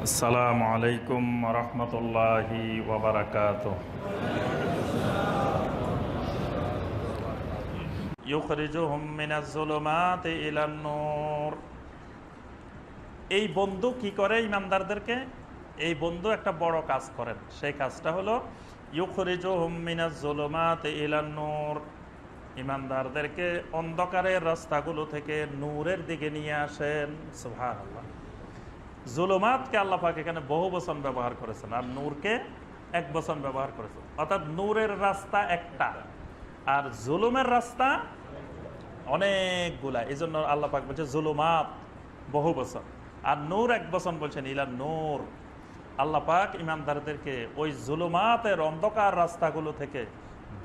আসসালামু আলাইকুম রহমতুল্লাহি ওয়াবারাকাতুহু। ইউখরিজুহুম মিনাজ যুলুমাতি ইলান নূর। এই বন্ধু কি করে ইমানদারদেরকে? এই বন্ধু একটা বড় কাজ করেন, সেই কাজটা হলো ইউখরিজুহুম মিনাজ যুলুমাতি ইলান নূর। ইমানদারদেরকে অন্ধকারের রাস্তাগুলো থেকে নূরের দিকে নিয়ে আসেন। সুবহানাল্লাহ। জুলুমাতকে আল্লাহ পাক এখানে বহু বচন ব্যবহার করেছেন, আর নূরকে এক বচন ব্যবহার করেছেন। অর্থাৎ নূরের রাস্তা একটা, আর জুলুমের রাস্তা অনেকগুলা। এই জন্য আল্লাহ পাক বলছে জুলুমাত বহু বচন, আর নূর এক বচন বলছেন ইলা নূর। আল্লাহ পাক ইমানদারদেরকে ওই জুলুমাতের অন্ধকার রাস্তাগুলো থেকে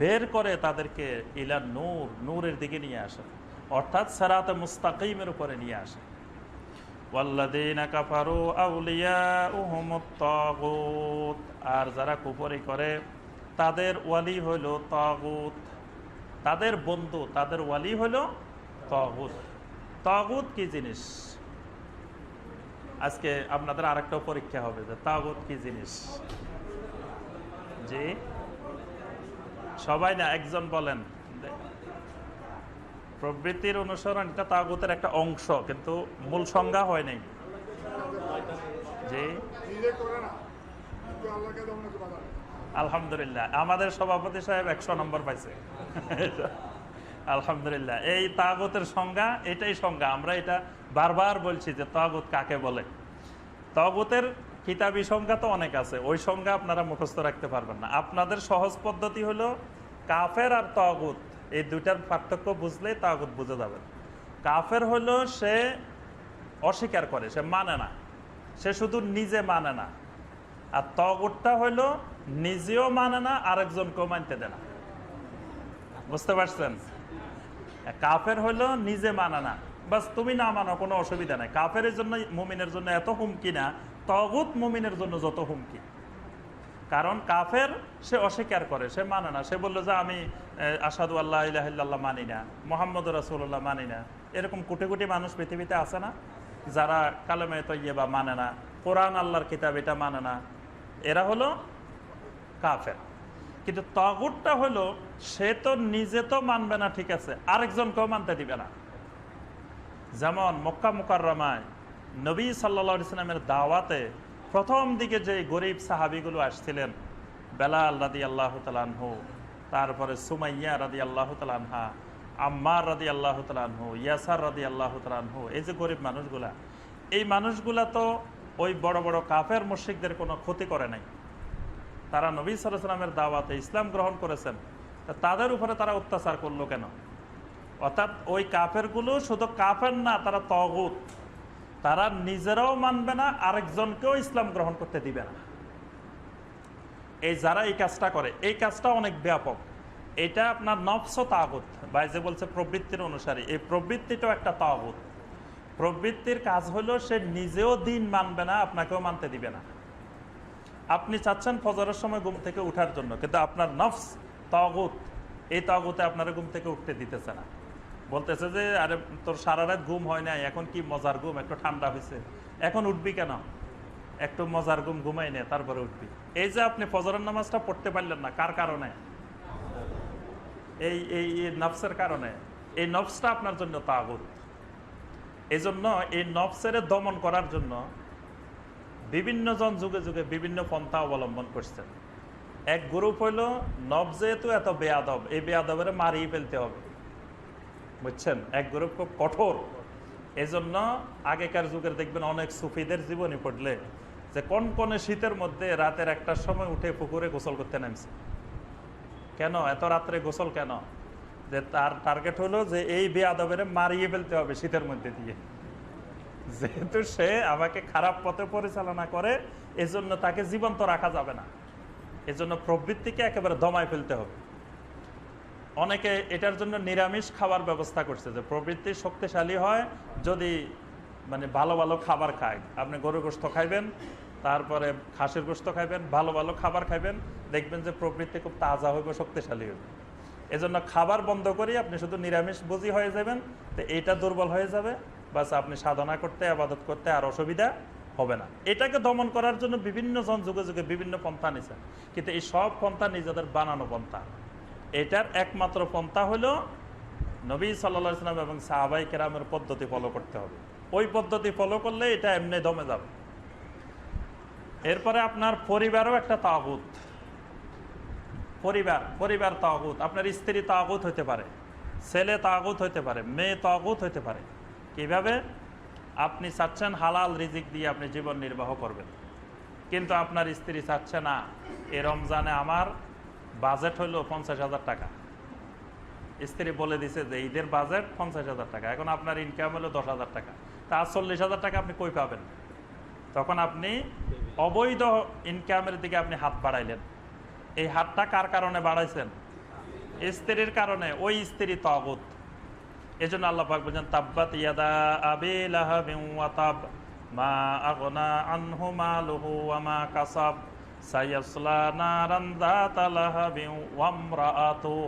বের করে তাদেরকে ইলা নূর, নূরের দিকে নিয়ে আসেন, অর্থাৎ সিরাতে মুস্তাকিমের উপরে নিয়ে আসেন। ওয়াল্লাযীনা কাফারু আউলিয়াউহুমুত তাগুত। আর যারা কুফরি করে তাদের ওয়ালি হইল তাগুত, তাদের বন্ধু, তাদের ওয়ালি হইল তাগুত। তাগুত কি জিনিস? আজকে আপনাদের আরেকটা পরীক্ষা হবে যে তাগুত কি জিনিস। জি, সবাই না, একজন বলেন। প্রবৃত্তির অনুসরণ এটা তাগুতের একটা অংশ, কিন্তু মূল সংজ্ঞা হয় নাই। জি, আলহামদুলিল্লাহ, আমাদের সভাপতি সাহেব 100 নম্বর পাইছে। আলহামদুলিল্লাহ। এই তাগুতের সংজ্ঞা, এটাই সংজ্ঞা। আমরা এটা বারবার বলছি যে তাগুত কাকে বলে। তাগুতের কিতাবী সংজ্ঞা তো অনেক আছে, ওই সংজ্ঞা আপনারা মুখস্থ রাখতে পারবেন না। আপনাদের সহজ পদ্ধতি হলো কাফের আর তাগুত, এই দুইটার পার্থক্য বুঝলেই তাগুত বুঝে যাবেন। কাফের হলো সে অস্বীকার করে, সে মানে না, সে শুধু নিজে মানে না। আর তাগুতটা হলো নিজেও মানে না, আরেকজনকেও মানতে দেয় না। বুঝতে পারছেন? কাফের হলো নিজে মানে না, বাস তুমি না মানো কোনো অসুবিধা নাই। কাফের জন্য, মুমিনের জন্য এত হুমকি না, তাগুত মুমিনের জন্য যত হুমকি। কারণ কাফের সে অস্বীকার করে, সে মানে না, সে বললো যে আমি আশহাদু আল্লা ইলাহা ইল্লাল্লাহ মানি না, মুহাম্মদুর রাসূলুল্লাহ মানি না। এরকম কোটি কোটি মানুষ পৃথিবীতে আছে না, যারা কালেমে তাইয়্যিবা মানে না, কোরআন আল্লাহর কিতাব এটা মানে না। এরা হলো কাফের। কিন্তু তাগুতটা হলো সে তো নিজে তো মানবে না, ঠিক আছে, আরেকজনকেও মানতে দিবে না। যেমন মক্কা মুকাররমায় নবী সাল্লাল্লাহু আলাইহি সাল্লামের দাওয়াতে প্রথম দিকে যে গরিব সাহাবিগুলো আসছিলেন, বেলাল রাদিয়াল্লাহু তাআলা আনহু, তারপরে সুমাইয়া রাদিয়াল্লাহু তাআলা আনহা, আম্মার রাদিয়াল্লাহু তাআলা আনহু, ইয়াসার রাদিয়াল্লাহু তাআলা আনহু, এই যে গরিব মানুষগুলা, এই মানুষগুলা তো ওই বড় বড় কাফের মুশরিকদের কোনো ক্ষতি করে নাই। তারা নবী সাল্লাল্লাহু আলাইহি সাল্লামের দাওয়াতে ইসলাম গ্রহণ করেছেন, তাদের উপরে তারা অত্যাচার করলো কেন? অর্থাৎ ওই কাফেরগুলো শুধু কাফের না, তারা তাগুত। তারা নিজেরাও মানবে না, আরেকজনকেও ইসলাম গ্রহণ করতে দিবে না। এই যারা এই কাজটা করে, এই কাজটা অনেক ব্যাপক। এটা আপনার নফস তাগুত, বা যে বলছে প্রবৃত্তির অনুসারী, এই প্রবৃত্তিটাও একটা তাগুত। প্রবৃত্তির কাজ হলো সে নিজেও দিন মানবে না, আপনাকেও মানতে দিবে না। আপনি চাচ্ছেন ফজরের সময় ঘুম থেকে উঠার জন্য, কিন্তু আপনার নফস তাগুত, এই তাগুতে আপনারা ঘুম থেকে উঠতে দিতেছে না। বলতেছে যে আরে তোর সারা রাত ঘুম হয় নাই, এখন কি মজার ঘুম, একটু ঠান্ডা হয়েছে, এখন উঠবি কেন? একটু মজার ঘুম ঘুমাই নে, তারপরে উঠবি। এই যে আপনি ফজরের নামাজটা পড়তে পারলেন না, কার কারণে? এই এই নফসের কারণে। এই নফসটা আপনার জন্য তাগুত। এই জন্য এই নফসের দমন করার জন্য বিভিন্ন জন যুগে যুগে বিভিন্ন পন্থা অবলম্বন করছেন। এক গ্রুপ হইল নফস যেহেতু এত বেয়াদব, এই বেয়াদবের মারিয়ে ফেলতে হবে, বুঝছেন? এক গ্রুপ খুব কঠোর। এজন্য আগেকার যুগের দেখবেন অনেক সুফিদের জীবনী পড়লে যে কনকনে শীতের মধ্যে রাতের 1টার সময় উঠে পুকুরে গোসল করতে নামছে। কেন এত রাত্রে গোসল কেন? যে তার টার্গেট হলো যে এই বেয়াদবের মারিয়ে ফেলতে হবে শীতের মধ্যে দিয়ে, যেহেতু সে আমাকে খারাপ পথে পরিচালনা করে, এজন্য তাকে জীবন্ত রাখা যাবে না। এজন্য প্রবৃত্তিকে একেবারে দমায় ফেলতে হবে। অনেকে এটার জন্য নিরামিষ খাবার ব্যবস্থা করছে, যে প্রবৃত্তি শক্তিশালী হয় যদি মানে ভালো ভালো খাবার খায়। আপনি গরুর গোশত খাইবেন, তারপরে খাসির গোশত খাইবেন, ভালো ভালো খাবার খাইবেন, দেখবেন যে প্রবৃত্তি খুব তাজা হইবে, শক্তিশালী হইবে। এজন্য খাবার বন্ধ করি আপনি শুধু নিরামিষ বুঝি হয়ে যাবেন, তো এইটা দুর্বল হয়ে যাবে, বাস আপনি সাধনা করতে, আবাদত করতে আর অসুবিধা হবে না। এটাকে দমন করার জন্য বিভিন্ন জন যুগে যুগে বিভিন্ন পন্থা নিয়েছেন, কিন্তু এই সব পন্থা নিজেদের বানানো পন্থা। এটার একমাত্র পন্থা হলো নবী সাল্লাল্লাহু আলাইহি ওয়াসাল্লাম এবং সাহাবায়ে কেরামের পদ্ধতি ফলো করতে হবে। ওই পদ্ধতি ফলো করলে এটা এমনি দমে যাবে। এরপরে আপনার পরিবারও একটা তাগুত। পরিবার তাগুত। আপনার স্ত্রী তাগুত হতে পারে, ছেলে তাগুত হতে পারে, মেয়ে তাগুত হতে পারে। কিভাবে? আপনি চাচ্ছেন হালাল রিজিক দিয়ে আপনি জীবন নির্বাহ করবেন, কিন্তু আপনার স্ত্রী চাচ্ছে না, এই রমজানে আমার বাজেট হলো 50,000 টাকা। স্ত্রী বলে দিছে যে ঈদের বাজেট 50,000 টাকা, এখন আপনার ইনকাম হলো 10,000 টাকা, তা 40,000 টাকা আপনি কই পাবেন? তখন আপনি অবৈধ ইনকামের দিকে আপনি হাত বাড়াইলেন। এই হাতটা কার কারণে বাড়াইছেন? স্ত্রীর কারণে। ওই স্ত্রী তাগুত। এজন্য আল্লাহ পাক বলেন তাব্বাত ইয়াদা আবি লাহাবিন ওয়া তাব মা আগনা আনহু মালুহু ওয়া মা কাসাব সায়াসলা নারান যাতা লাহাবিন ওয়া ইমরাআতুহু।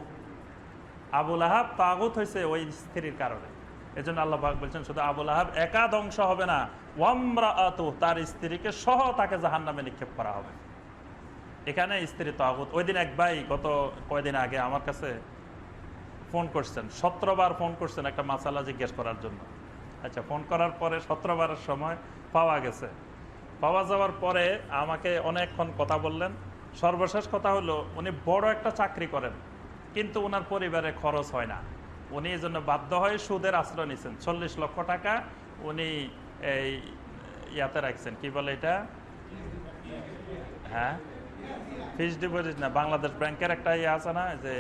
আবু লাহাব তাগুত হয়েছে ওই স্ত্রীর কারণে। এজন্য আল্লাহ পাক বলছেন শুধু আবু লাহাব একা ধ্বংস হবে না, ওয়া ইমরাআতুহু, তার স্ত্রীকে সহ তাকে জাহান্নামে নিক্ষেপ করা হবে। এখানে স্ত্রী তাগুত। ওই দিন এক ভাই গত কয়েকদিন আগে আমার কাছে ফোন করছেন, 17 বার ফোন করছেন একটা মাসালা জিজ্ঞেস করার জন্য। আচ্ছা, ফোন করার পরে 17 বারের সময় পাওয়া গেছে। পাওয়া যাওয়ার পরে আমাকে অনেকক্ষণ কথা বললেন। সর্বশেষ কথা হলো উনি বড় একটা চাকরি করেন, কিন্তু ওনার পরিবারে খরচ হয় না। উনি এই জন্য বাধ্য হয়ে সুদের আশ্রয় নিয়েছেন। 40 লক্ষ টাকা উনি এই ইয়াতে রাখছেন, কি বলে এটা, হ্যাঁ ফিক্সড ডিপোজিট না, বাংলাদেশ ব্যাংকের একটা ইয়ে আছে না, যে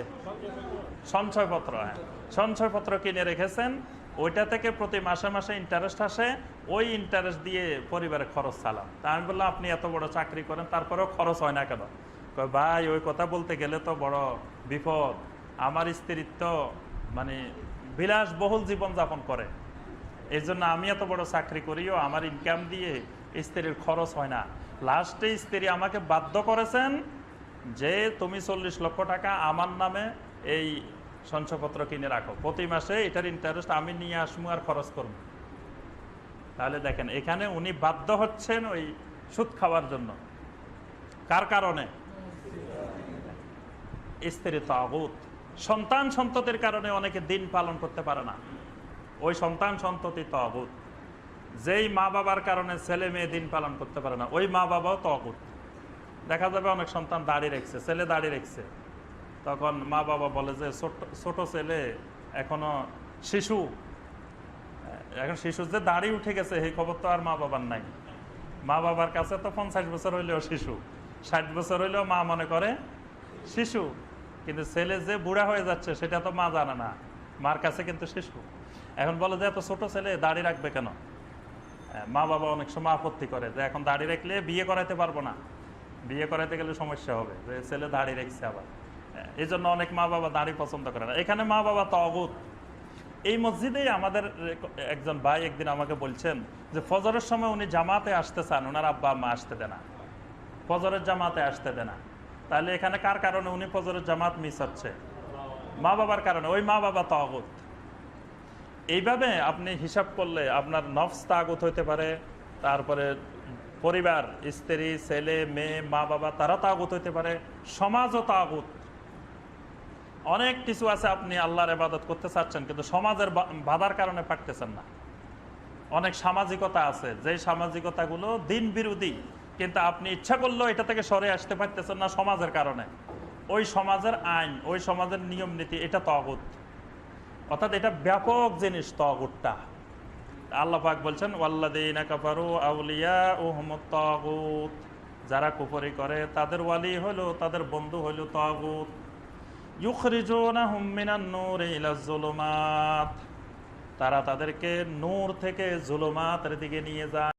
সঞ্চয়পত্র, হ্যাঁ সঞ্চয়পত্র কিনে রেখেছেন। ওইটা থেকে প্রতি মাসে মাসে ইন্টারেস্ট আসে, ওই ইন্টারেস্ট দিয়ে পরিবারের খরচ চালান। তা আমি বললাম আপনি এত বড় চাকরি করেন তারপরেও খরচ হয় না কেন? কয় ভাই ওই কথা বলতে গেলে তো বড় বিপদ। আমার স্ত্রীর তো মানে বিলাসবহুল জীবনযাপন করে, এই জন্য আমি এত বড় চাকরি করিও আমার ইনকাম দিয়ে স্ত্রীর খরচ হয় না। লাস্টে স্ত্রী আমাকে বাধ্য করেছেন যে তুমি 40 লক্ষ টাকা আমার নামে এই সঞ্চয়পত্র কিনে রাখো, প্রতি মাসে এটার ইন্টারেস্ট আমি নিয়ে আসবো আর খরচ করবো। তাহলে দেখেন এখানে উনি বাধ্য হচ্ছেন ওই সুদ খাওয়ার জন্য। কার কারণে? স্ত্রী তাগুত। সন্তান সন্ততির কারণে অনেকে দিন পালন করতে পারে না, ওই সন্তান সন্ততি তাগুত। যেই মা বাবার কারণে ছেলে মেয়ে দিন পালন করতে পারে না, ওই মা বাবাও তাগুত। দেখা যাবে অনেক সন্তান দাড়ি রেখেছে, ছেলে দাড়ি রেখেছে, তখন মা বাবা বলে যে ছোট ছেলে এখনো শিশু, এখন শিশুর যে দাড়ি উঠে গেছে এই খবর তো আর মা বাবার নাই। মা বাবার কাছে তো 50 বছর হইলেও শিশু, 60 বছর হইলেও মা মনে করে শিশু, কিন্তু ছেলে যে বুড়া হয়ে যাচ্ছে সেটা তো মা জানে না, মার কাছে কিন্তু শিশু। এখন বলে যে এত ছোট ছেলে দাড়ি রাখবে কেন? মা বাবা অনেক সময় আপত্তি করে যে এখন দাড়ি রাখলে বিয়ে করাইতে পারবো না, বিয়ে করাইতে গেলে সমস্যা হবে, যে ছেলে দাড়ি রেখেছে আবার। এই জন্য অনেক মা বাবা দাড়ি পছন্দ করে না। এখানে মা বাবা তাগুত। এই মসজিদেই আমাদের একজন ভাই একদিন আমাকে বলছেন যে ফজরের সময় উনি জামাতে আসতে চান, ওনার আব্বা আম্মা আসতে দেয় না, ফজরের জামাতে আসতে দেয় না। তাহলে এখানে কার কারণে উনি ফজরের জামাত মিস হচ্ছে? মা বাবার কারণে। ওই মা বাবা তাগুত। এইভাবে আপনি হিসাব করলে আপনার নফস তাগুত হইতে পারে, তারপরে পরিবার, স্ত্রী, ছেলে মেয়ে, মা বাবা, তারা তাগুত হইতে পারে, সমাজও তাগুত। অনেক কিছু আছে আপনি আল্লাহর ইবাদত করতে চাচ্ছেন কিন্তু সমাজের বাধার কারণে পারতেছেন না। অনেক সামাজিকতা আছে যে সামাজিকতাগুলো দিন বিরোধী, কিন্তু আপনি ইচ্ছা করলেও এটা থেকে সরে আসতে পারতেছেন না সমাজের কারণে। ওই সমাজের আইন, ওই সমাজের নিয়ম নীতি, এটা তাগুত। অর্থাৎ এটা ব্যাপক জিনিস তাগুতটা। আল্লাহ পাক বলছেন ওয়াল্লাযীনা কাফারু আউলিয়াউহুমুত তাগুত, যারা কুফরি করে তাদের ওয়ালি হলো, তাদের বন্ধু হলো তাগুত। ইউখরিজুনাহুম মিনান নূরি ইলাজ যুলুমাত, তারা তাদেরকে নূর থেকে জুলুমাতের দিকে নিয়ে যায়।